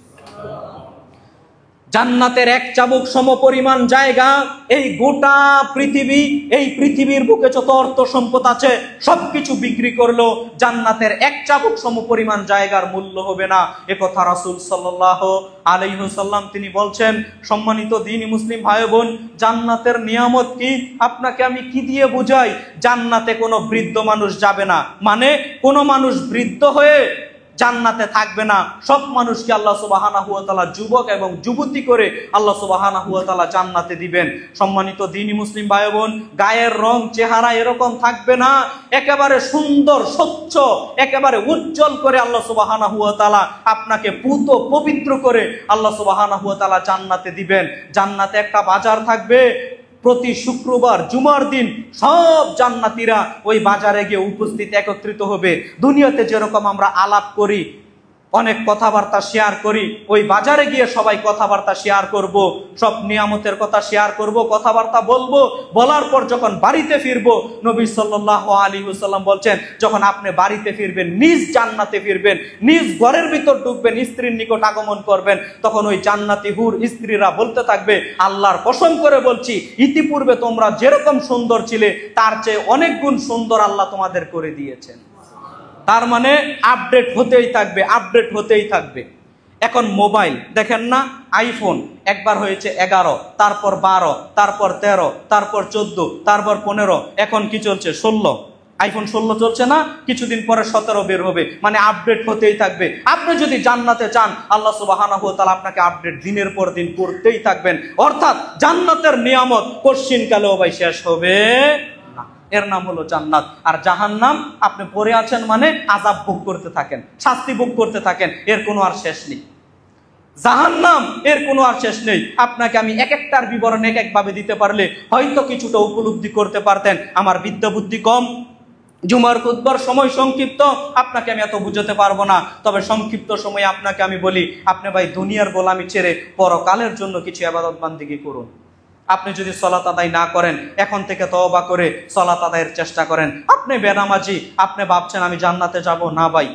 জান্নাতের এক চাবুক সমপরিমাণ জায়গা, এই গোটা পৃথিবী, এই পৃথিবীর বুকে যত অর্থ সম্পদ আছে সবকিছু বিক্রি করলেও জান্নাতের এক চাবুক সমপরিমাণ জায়গার মূল্য হবে না। একথা রাসূল সাল্লাল্লাহু আলাইহি ওয়াসাল্লাম তিনি বলছেন। সম্মানিত দ্বীনি মুসলিম ভাই বোন, জান্নাতের নিয়ামত কি আপনাকে আমি কি দিয়ে বুঝাই? জান্নাতে কোনো বৃদ্ধ মানুষ যাবে না, মানে কোনো মানুষ বৃদ্ধ হয়ে জান্নাতে থাকবে না। সব মানুষকে আল্লাহ সুবহানাহু ওয়া তাআলা যুবক এবং যুবতী করে আল্লাহ সুবহানাহু ওয়া তাআলা জান্নাতে দিবেন। সম্মানিত দ্বীনি মুসলিম ভাই বোন, গায়ের রং চেহারা এরকম থাকবে না, একেবারে সুন্দর স্বচ্ছ একেবারে উজ্জ্বল করে আল্লাহ সুবহানাহু ওয়া তাআলা আপনাকে পুত পবিত্র করে আল্লাহ সুবহানাহু ওয়া তাআলা জান্নাতে দিবেন। জান্নাতে একটা বাজার থাকবে, প্রতি শুক্রবার জুমার দিন সব জান্নাতীরা ওই বাজারে গিয়ে উপস্থিত একত্রিত হবে। দুনিয়াতে যেরকম আমরা আলাপ করি, অনেক কথাবার্তা শেয়ার করি, ওই বাজারে গিয়ে সবাই কথাবার্তা শেয়ার করব, সব নিয়ামতের কথা শেয়ার করব, কথাবার্তা বলবো। বলার পর যখন বাড়িতে ফিরবো, নবী সাল্লাল্লাহু আলাইহি ওয়াসাল্লাম বলছেন, যখন আপনি বাড়িতে ফিরবেন, নিজ জান্নাতে ফিরবেন, নিজ ঘরের ভিতর ঢুকবেন, স্ত্রীর নিকট আগমন করবেন, তখন ওই জান্নাতি হুর স্ত্রীরা বলতে থাকবে, আল্লাহর কসম করে বলছি, ইতিপূর্বে তোমরা যেরকম সুন্দর ছিলে তার চেয়ে অনেক গুণ সুন্দর আল্লাহ তোমাদের করে দিয়েছেন। তার মানে আপডেট হতেই থাকবে, আপডেট হতেই থাকবে। এখন মোবাইল দেখেন না, আইফোন একবার হয়েছে 11, তারপর 12, তারপর 13, তারপর 14, তারপর 15, এখন কি চলছে 16, আইফোন 16 চলছে না, কিছুদিন পরে 17 বের হবে, মানে আপডেট হতেই থাকবে। আপনি যদি জান্নাতে চান, আল্লাহ সুবহানাহু ওয়া তাআলা আপনাকে আপডেট দিনের পর দিন করতেই থাকবেন। অর্থাৎ জান্নাতের নিয়ামত কোশ্চিনকালেও ভাই শেষ হবে না। এর নাম হলো জান্নাত। আর জাহান্নাম আপনি পড়ে আছেন মানে আযাব ভোগ করতে থাকেন, শাস্তি ভোগ করতে থাকেন, এর কোনো আর শেষ নেই। জাহান্নাম এর কোনো আর শেষ নেই। আপনাকে আমি এক একটার বিবরণ এক একভাবে দিতে পারলে হয়তো কিছুটা উপলব্ধি করতে পারতেন। আমার বিদ্যা বুদ্ধি কম, জুমার খুতবার সময় সংক্ষিপ্ত, আপনাকে আমি এত বুঝাতে পারবো না। তবে সংক্ষিপ্ত সময়ে আপনাকে আমি বলি, আপনি ভাই দুনিয়ার গোলামি ছেড়ে পরকালের জন্য কিছু ইবাদত বান্দিগি করুন। আপনি যদি সালাত আদায় না করেন, এখন থেকে তওবা করে সালাত আদায়ের চেষ্টা করেন। আপনি বেনামাজি, আপনি ভাবছেন আমি জান্নাতে যাব না, ভাই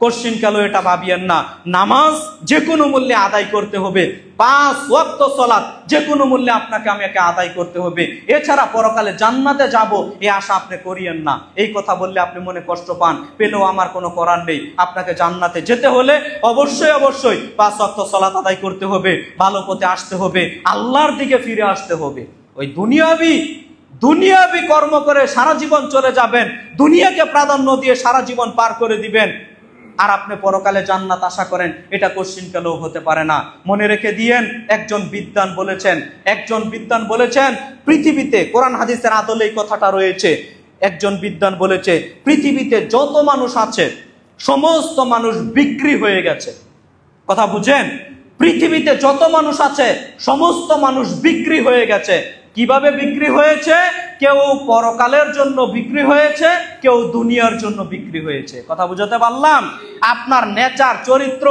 কোশ্চিনকালও এটা ভাবিয়েন না। নামাজ যে কোনো মূল্যে আদায় করতে হবে, 5 ওয়াক্ত সালাত যে কোনো মূল্যে আপনাকে আমাকে আদায় করতে হবে। এছাড়া পরকালে জান্নাতে যাব এই আশা আপনি করিয়েন না। এই কথা বললে আপনি মনে কষ্ট পান, পেলেও আমার কোনো করার নেই। আপনাকে জান্নাতে যেতে হলে অবশ্যই অবশ্যই 5 ওয়াক্ত সালাত আদায় করতে হবে, ভালো পথে আসতে হবে, আল্লাহর দিকে ফিরে আসতে হবে। ওই দুনিয়াবি কর্ম করে সারা জীবন চলে যাবেন, দুনিয়াকে প্রাধান্য দিয়ে সারা জীবন পার করে দিবেন, আর আপনি পরকালে জান্নাত আশা করেন, এটা কোশ্চিনকালেও হতে পারে না। মনে রেখে দিয়েন, একজন বিদ্বান বলেছেন পৃথিবীতে, কোরআন হাদিসের আদলে এই কথাটা রয়েছে, একজন বিদ্বান বলেছে পৃথিবীতে যত মানুষ আছে সমস্ত মানুষ বিক্রি হয়ে গেছে। কথা বুঝেন? পৃথিবীতে যত মানুষ আছে সমস্ত মানুষ বিক্রি হয়ে গেছে। কিভাবে বিক্রি হয়েছে? কেউ পরকালের জন্য বিক্রি হয়েছে, কেউ দুনিয়ার জন্য বিক্রি হয়েছে। কথা বুঝাতে পারলাম? আপনার নেচার, চরিত্র,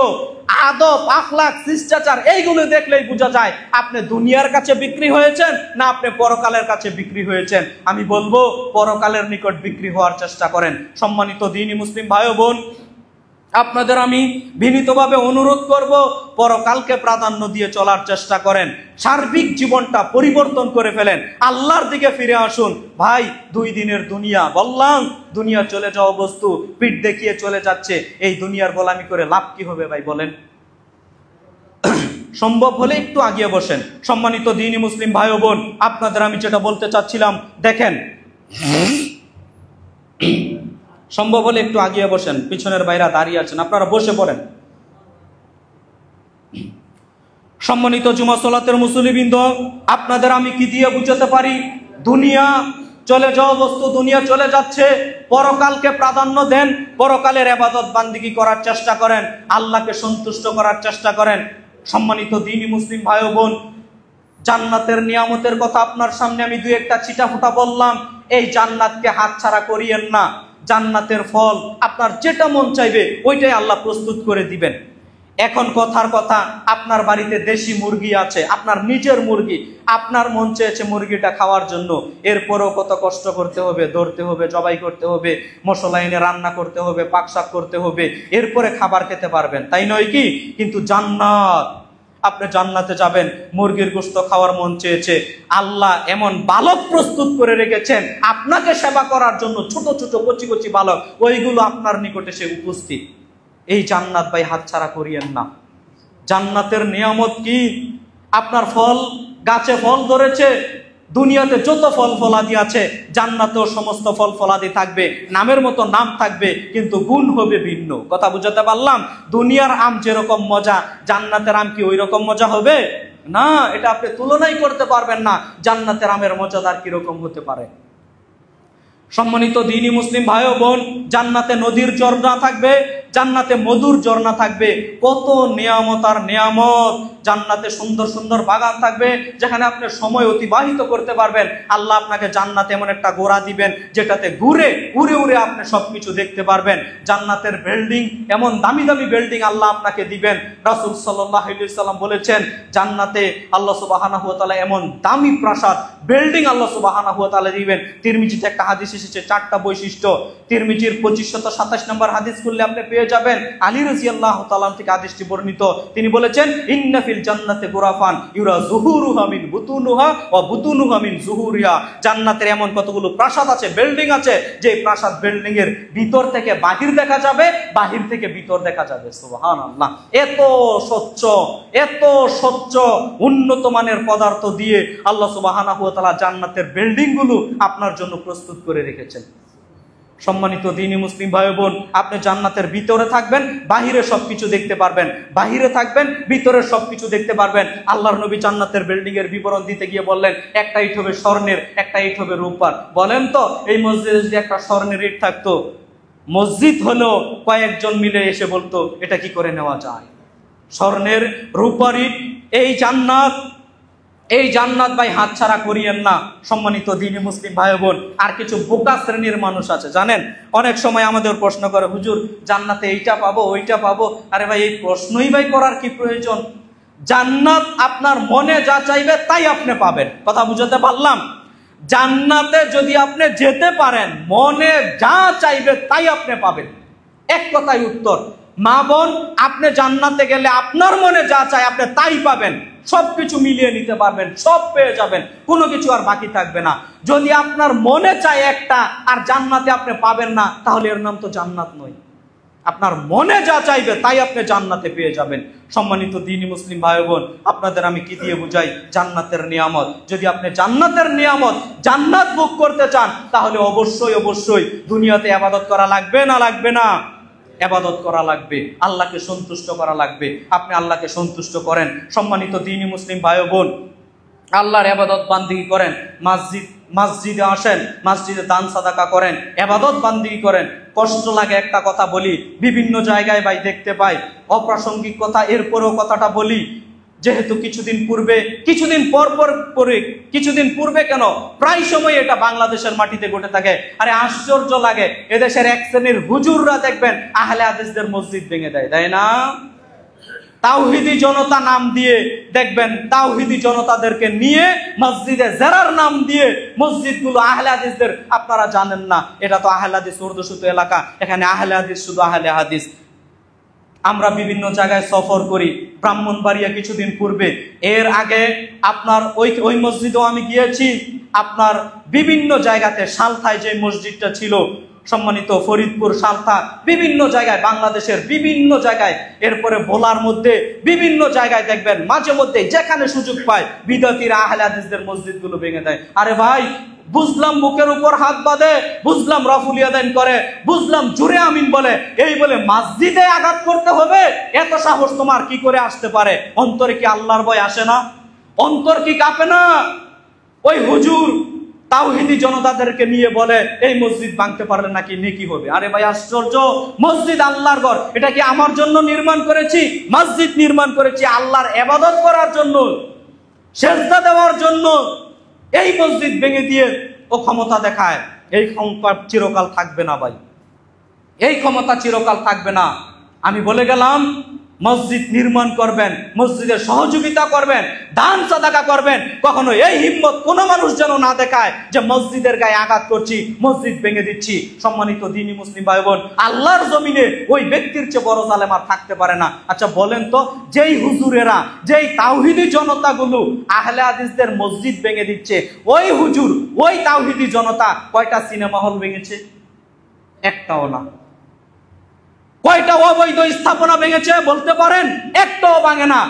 আদব, আখলাক, শিষ্টাচার এইগুলো দেখলেই বোঝা যায় আপনি দুনিয়ার কাছে বিক্রি হয়েছেন না আপনি পরকালের কাছে বিক্রি হয়েছেন। আমি বলবো পরকালের নিকট বিক্রি হওয়ার চেষ্টা করেন। সম্মানিত দ্বীনি মুসলিম ভাই বোন, আপনাদের আমি বিনীতভাবে অনুরোধ করব, পরকালকে প্রাধান্য দিয়ে চলার চেষ্টা করেন। সার্বিক জীবনটা পরিবর্তন করে ফেলেন, আল্লাহর দিকে ফিরে আসুন। ভাই 2 দিনের দুনিয়া, বললাম দুনিয়া চলে যাওয়া বস্তু, পিঠ দেখিয়ে চলে যাচ্ছে। এই দুনিয়ার গোলামি করে লাভ কি হবে ভাই বলেন? সম্ভব হলে একটু আগিয়ে বসেন। সম্মানিত দ্বীনি মুসলিম ভাই ও বোন, আপনাদের আমি যেটা বলতে চাচ্ছিলাম, দেখেন সম্ভব হলে একটু আগিয়ে বসেন, পিছনের বাইরা দাঁড়িয়ে আছেন, আপনারা বসে পড়েন। সম্মানিত জুমা সালাতের মুসল্লিবৃন্দ, আপনাদের আমি কি দিয়ে বুঝাতে পারি? দুনিয়া চলে যাওয়া বস্তু, দুনিয়া চলে যাচ্ছে, পরকালকে প্রাধান্য দেন, পরকালের ইবাদত বান্দিগি করার চেষ্টা করেন, আল্লাহকে সন্তুষ্ট করার চেষ্টা করেন। সম্মানিত দ্বীনি মুসলিম ভাই ও বোন, জান্নাতের নিয়ামতের কথা আপনার সামনে আমি 2-1টা ছিটাফোঁটা বললাম। এই জান্নাতকে হাতছাড়া করিয়েন না। জান্নাতের ফল আপনার যেটা মন চাইবে ওইটাই আল্লাহ প্রস্তুত করে দিবেন। এখন কথার কথা, আপনার বাড়িতে দেশি মুরগি আছে, আপনার নিজের মুরগি, আপনার মন চেয়েছে মুরগিটা খাওয়ার জন্য, এরপরও কত কষ্ট করতে হবে, ধরতে হবে, জবাই করতে হবে, মশলা এনে রান্না করতে হবে, পাকশাক করতে হবে, এরপরে খাবার খেতে পারবেন, তাই নয় কি? কিন্তু জান্নাত আপনি জান্নাতে যাবেন। মুরগির গোশত খাওয়ার মন চেয়েছে, আল্লাহ এমন বালক প্রস্তুত করে রেখেছেন আপনাকে সেবা করার জন্য, ছোট ছোট কচি কচি বালক, ওইগুলো আপনার নিকটে সে উপস্থিত। এই জান্নাত ভাই হাতছাড়া করিয়েন না। জান্নাতের নিয়ামত কি? আপনার ফল গাছে ফল ধরেছে, দুনিয়াতে যত ফল ফলাদি আছে জান্নাতেও সমস্ত ফল ফলাদি থাকবে, নামের মতো নাম থাকবে, কিন্তু গুণ হবে ভিন্ন। কথা বুঝাতে পারলাম? দুনিয়ার আম যেরকম মজা, জান্নাতের আম কি ওই রকম মজা হবে? না, এটা আপনি তুলনাই করতে পারবেন না জান্নাতের আমের মজাদার কিরকম হতে পারে। সম্মানিত দ্বীনি মুসলিম ভাই ও বোন, জান্নাতে নদীর ঝর্ণা থাকবে, জান্নাতে মধুর ঝর্ণা থাকবে, কত নিয়ামত আর নিয়ামত। জান্নাতে সুন্দর সুন্দর বাগান থাকবে যেখানে আপনি সময় অতিবাহিত করতে পারবেন। আল্লাহ আপনাকে জান্নাতে এমন একটা গোড়া দিবেন যেটাতে ঘুরে উড়ে উড়ে আপনি সবকিছু দেখতে পারবেন। জান্নাতের বিল্ডিং, এমন দামি দামি বিল্ডিং আল্লাহ আপনাকে দিবেন। রাসূল সাল্লাল্লাহু আলাইহি সাল্লাম বলেছেন, জান্নাতে আল্লাহ সুবহানাহু ওয়া তাআলা এমন দামি প্রাসাদ বিল্ডিং আল্লাহ সুবহানাহু ওয়া তাআলা দিবেন। তিরমিজিতে একটা হাদিস এসেছে, 4টা বৈশিষ্ট্য। তিরমিজির 2527 নম্বর হাদিস খুললে আপনি পেয়ে যাবেন। আলী রাদিয়াল্লাহু তাআলা থেকে হাদিসটি বর্ণিত। তিনি বলেছেন, ইন্না ফিল জান্নাতি গুরাফান ইউরা যুহুরুহা মিন বুতুনুহা ওয়া বুতুনুহা মিন যুহুরিহা। জান্নাতের এমন কতগুলো প্রাসাদ আছে, বিল্ডিং আছে, যে প্রাসাদ বিল্ডিং এর ভিতর থেকে বাহির দেখা যাবে, বাহির থেকে ভিতর দেখা যাবে। সুবহানাল্লাহ! এত স্বচ্ছ, এত স্বচ্ছ উন্নত মানের পদার্থ দিয়ে আল্লাহ সুবহানাহু ওয়া তাআলা জান্নাতের বিল্ডিং গুলো আপনার জন্য প্রস্তুত করে রেখেছেন। সম্মানিত দ্বীনি মুসলিম ভাই বোন, আপনি জান্নাতের ভিতরে থাকবেন, বাহিরে সবকিছু দেখতে পারবেন, বাহিরে থাকবেন, ভিতরে সবকিছু দেখতে পারবেন। আল্লাহর নবী জান্নাতের বিল্ডিং এর বিবরণ দিতে গিয়ে বললেন, একটা ইট হবে স্বর্ণের, একটা ইট হবে রূপার। বলেন তো, এই মসজিদে যদি একটা স্বর্ণের ইট থাকতো, মসজিদ হলো কয়েকজন মিলে এসে বলতো এটা কি করে নেওয়া যায়? স্বর্ণের রূপার ইট, এই জান্নাত, এই জান্নাত ভাই হাতছাড়া করিয়েন না। সম্মানিত দ্বীনি মুসলিম ভাই বোন, আর কিছু বোকা শ্রেণীর মানুষ আছে জানেন, অনেক সময় আমাদের প্রশ্ন করে, হুজুর জান্নাতে এইটা পাবো ওইটা পাবো। আরে ভাই, এই প্রশ্নই ভাই করার কি প্রয়োজন? জান্নাত আপনার মনে যা চাইবে তাই আপনি পাবেন। কথা বুঝাতে পারলাম? জান্নাতে যদি আপনি যেতে পারেন, মনে যা চাইবে তাই আপনি পাবেন। এক কথায় উত্তর, মা বোন, আপনি জান্নাতে গেলে আপনার মনে যা চায় আপনি তাই পাবেন। সবকিছু মিলিয়ে নিতে পারবেন, সব পেয়ে যাবেন, কোনো কিছু আর বাকি থাকবে না। যদি আপনার মনে চায় একটা আর জান্নাতে আপনি পাবেন না, তাহলে এর নাম তো জান্নাত নয়। আপনার মনে যা চাইবে তাই আপনি জান্নাতে পেয়ে যাবেন। সম্মানিত দ্বীনি মুসলিম ভাই বোন, আপনাদের আমি কি দিয়ে বুঝাই? জান্নাতের নিয়ামত। যদি আপনি জান্নাতের নিয়ামত, জান্নাত ভোগ করতে চান, তাহলে অবশ্যই অবশ্যই দুনিয়াতে ইবাদত করা লাগবে না লাগবে না? ইবাদত করা লাগবে, আল্লাহকে সন্তুষ্ট করা লাগবে। আপনি আল্লাহকে সন্তুষ্ট করেন। সম্মানিত দ্বীনি মুসলিম ভাই বোন, আল্লাহর ইবাদত বান্দিগি করেন, মসজিদে আসেন, মসজিদে দান সাদাকা করেন, ইবাদত বান্দিগি করেন। কষ্ট লাগে একটা কথা বলি, বিভিন্ন জায়গায় ভাই দেখতে পাই অপ্রাসঙ্গিক কথা, এরপরেও কথাটা বলি। যেহেতু কিছুদিন পূর্বে কেন, প্রায় সময় এটা বাংলাদেশের মাটিতে ঘটে থাকে। আরে আশ্চর্য লাগে, এদেশের এক শ্রেণীর হুজুররা দেখবেন আহলে হাদিসদের মসজিদ ভেঙে দেয়, তাই না? তাওহীদি জনতা নাম দিয়ে দেখবেন, তাওহীদি জনতাদেরকে নিয়ে মসজিদে জেরার নাম দিয়ে মসজিদগুলো আহলে হাদিসদের, আপনারা জানেন না এটা তো আহলে হাদিস অধ্যুষিত এলাকা, এখানে আহলে হাদিস শুধু আহলে হাদিস। আমরা বিভিন্ন জায়গায় সফর করি, ব্রাহ্মণবাড়িয়া কিছুদিন পূর্বে, এর আগে আপনার ওই মসজিদেও আমি গিয়েছি। আপনার বিভিন্ন জায়গাতে, সালথায় যে মসজিদটা ছিল, সম্মানিত ফরিদপুর, সালথা, বিভিন্ন জায়গায়, বাংলাদেশের বিভিন্ন জায়গায়, এরপরে ভোলার মধ্যে বিভিন্ন জায়গায় দেখবেন মাঝে মধ্যে যেখানে সুযোগ পায় বিদআতীরা আহলে হাদিসদের মসজিদগুলো ভেঙে দেয়। আরে ভাই, বুঝলাম বুকের উপর হাত বাঁধে, বুঝলাম রফুল ইয়াদাইন করে, বুঝলাম জুরে আমিন বলে, এই বলে মসজিদে আঘাত করতে হবে? এত সাহস তোমার কি করে আসতে পারে? অন্তরে কি আল্লাহর ভয় আসে না? অন্তর কি কাঁপে না? ওই হুজুর তাওহীদি জনতাদেরকে নিয়ে বলে এই মসজিদ ভাঙতে পারলে নাকি নেকি হবে। আরে ভাই আশ্চর্য, মসজিদ আল্লাহর ঘর, এটা কি আমার জন্য নির্মাণ করেছি? মসজিদ নির্মাণ করেছি আল্লাহর ইবাদত করার জন্য, সিজদা দেওয়ার জন্য। এই মসজিদ ভেঙে দিয়ে ও ক্ষমতা দেখায়, এই ক্ষমতা চিরকাল থাকবে না ভাই, এই ক্ষমতা চিরকাল থাকবে না। আমি বলে গেলাম, মসজিদ নির্মাণ করবেন, মসজিদের সহযোগিতা করবেন, দান সাদাকা করবেন। কখনো এই হিম্মত কোনো মানুষ যেন না দেখায় যে মসজিদের গায়ে আঘাত করছি, মসজিদ ভেঙে দিচ্ছি। সম্মানিত দ্বীনি মুসলিম ভাই বোন, আল্লাহর জমিনে ওই ব্যক্তির চেয়ে বড় জালেম আর থাকতে পারে না। আচ্ছা বলেন তো, যেই হুজুরেরা, যেই তাওহীদি জনতাগুলো আহলে হাদিসদের মসজিদ ভেঙে দিচ্ছে, ওই হুজুর, ওই তাওহীদি জনতা কয়টা সিনেমা হল ভেঙেছে? একটাও না। কয়টা অবৈধ স্থাপনা ভেঙেছে বলতে পারেন? একটাও ভাঙে না।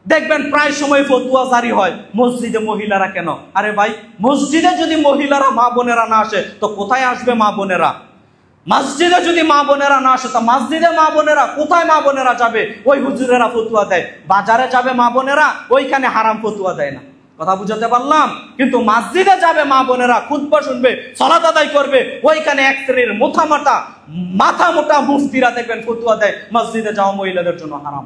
দেখবেন প্রায় সময় ফতুয়া জারি হয়, মসজিদে মহিলারা কেন? আরে ভাই, মসজিদে যদি মহিলারা, মা বোনেরা না আসে তো কোথায় আসবে মা বোনেরা? মসজিদে যদি মা বোনেরা না আসে তো মসজিদে মা বোনেরা কোথায় মা বোনেরা যাবে? ওই হুজুরেরা ফতুয়া দেয়। বাজারে যাবে মা বোনেরা, ওইখানে হারাম ফতুয়া দেয় না। কথা বুঝাতে পারলাম? কিন্তু মসজিদে যাবে মা বোনেরা, খুতবা শুনবে, সালাত আদায় করবে, ওইখানে এক শ্রেণীর মাথা মোটা মুফতিরা দেখবেন ফতুয়া দেয় মসজিদে যাওয়া মহিলাদের জন্য হারাম।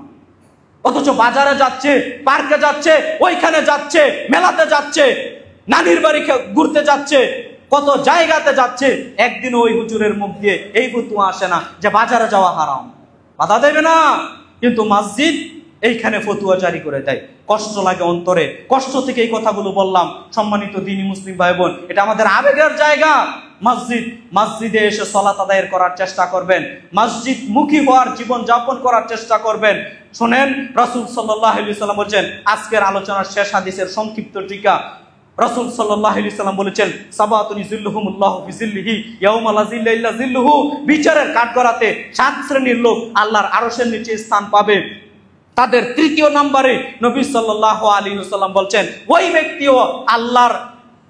অথচ বাজারে যাচ্ছে, পার্কে যাচ্ছে, ওইখানে যাচ্ছে, মেলাতে যাচ্ছে, নানির বাড়ি ঘুরতে যাচ্ছে, কত জায়গাতে যাচ্ছে, একদিন ওই হুজুরের মুখ দিয়ে এই ফতুয়া আসে না যে বাজারে যাওয়া হারাম। বাধা দেবে না, কিন্তু মসজিদ এইখানে ফতুয়া জারি করে দেয়। কষ্ট লাগে অন্তরে, কষ্ট থেকে এই কথাগুলো বললাম। সম্মানিত দ্বীনি মুসলিম ভাই বোন, এটা আমাদের আবেগের জায়গা। মসজিদে এসে সালাত আদায়ের করার চেষ্টা করবেন, মসজিদ মুখী হওয়ার জীবন যাপন করার চেষ্টা করবেন। শোনেন, রাসূল সাল্লাল্লাহু আলাইহি ওয়াসাল্লাম বলেছেন, আজকের আলোচনার শেষ হাদিসের সংক্ষিপ্ত টিকা। রাসূল সাল্লাল্লাহু আলাইহি ওয়াসাল্লাম বলেছেন, সাবাতুন ইযিল্লুহুমুল্লাহু ফি যিল্লিহি ইয়াউমা লা যিল্লা ইল্লা যিল্লুহু। বিচারের কাঠগড়াতে 7 শ্রেণীর লোক আল্লাহর আরশের নিচে স্থান পাবে। তাদের তৃতীয় নম্বরে নবী সাল্লাল্লাহু আলাইহি ওয়াসাল্লাম বলছেন, ওই ব্যক্তিও আল্লাহর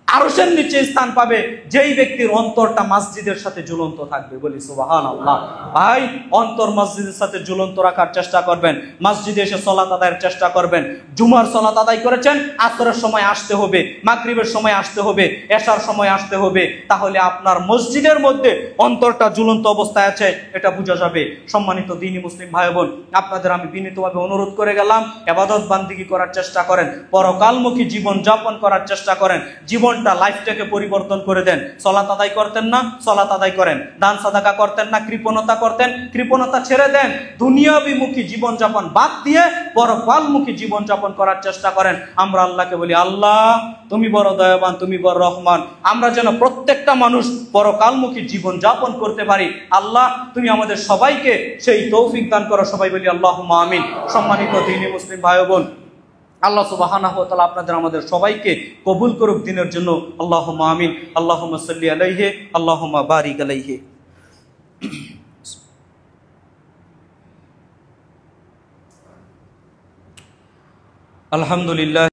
আরশের নিচে স্থান পাবে যেই ব্যক্তির অন্তরটা মসজিদের সাথে ঝুলন্ত থাকবে। বলি সুবহানাল্লাহ। ভাই, অন্তর মসজিদের সাথে ঝুলন্ত রাখার চেষ্টা করবেন, মসজিদে এসে সালাত আদায়ের চেষ্টা করবেন। জুমার সালাত আদায় করেছেন, আসরের সময় আসতে হবে, মাগরিবের সময় আসতে হবে, এশার সময় আসতে হবে। তাহলে আপনার মসজিদের মধ্যে অন্তরটা ঝুলন্ত অবস্থায় আছে, এটা বোঝা যাবে। সম্মানিত দ্বীনি মুসলিম ভাই বোন, আপনাদের আমি বিনীতভাবে অনুরোধ করে গেলাম, ইবাদত বান্দিগি করার চেষ্টা করেন, পরকালমুখী জীবন যাপন করার চেষ্টা করেন। জীবন লাইফটাকে পরিবর্তন করে দেন। সালাত আদায় করতেন না, সালাত আদায় করেন। দান সাদাকা করতেন না, কৃপণতা করতেন, কৃপণতা ছেড়ে দেন। দুনিয়াবিমুখী জীবনযাপন বাদ দিয়ে পরকালমুখী জীবনযাপন করার চেষ্টা করেন। আমরা আল্লাহকে বলি, আল্লাহ তুমি বড় দয়াবান, তুমি বড় রহমান। আমরা যেন প্রত্যেকটা মানুষ পরকালমুখী জীবনযাপন করতে পারি। আল্লাহ তুমি আমাদের সবাইকে সেই তৌফিক দান করো। সবাই বলি আল্লাহুম্মা আমিন। সম্মানিত দ্বীনি মুসলিম ভাই বোন, আল্লাহ সুবহানাহু ওয়া তাআলা আপনাদের আমাদের সবাইকে কবুল করুক দিনের জন্য। আল্লাহুম্মা আমিন। আল্লাহুম্মা সাল্লি আলাইহি, আল্লাহুম্মা বারিক আলাইহি। আলহামদুলিল্লাহ।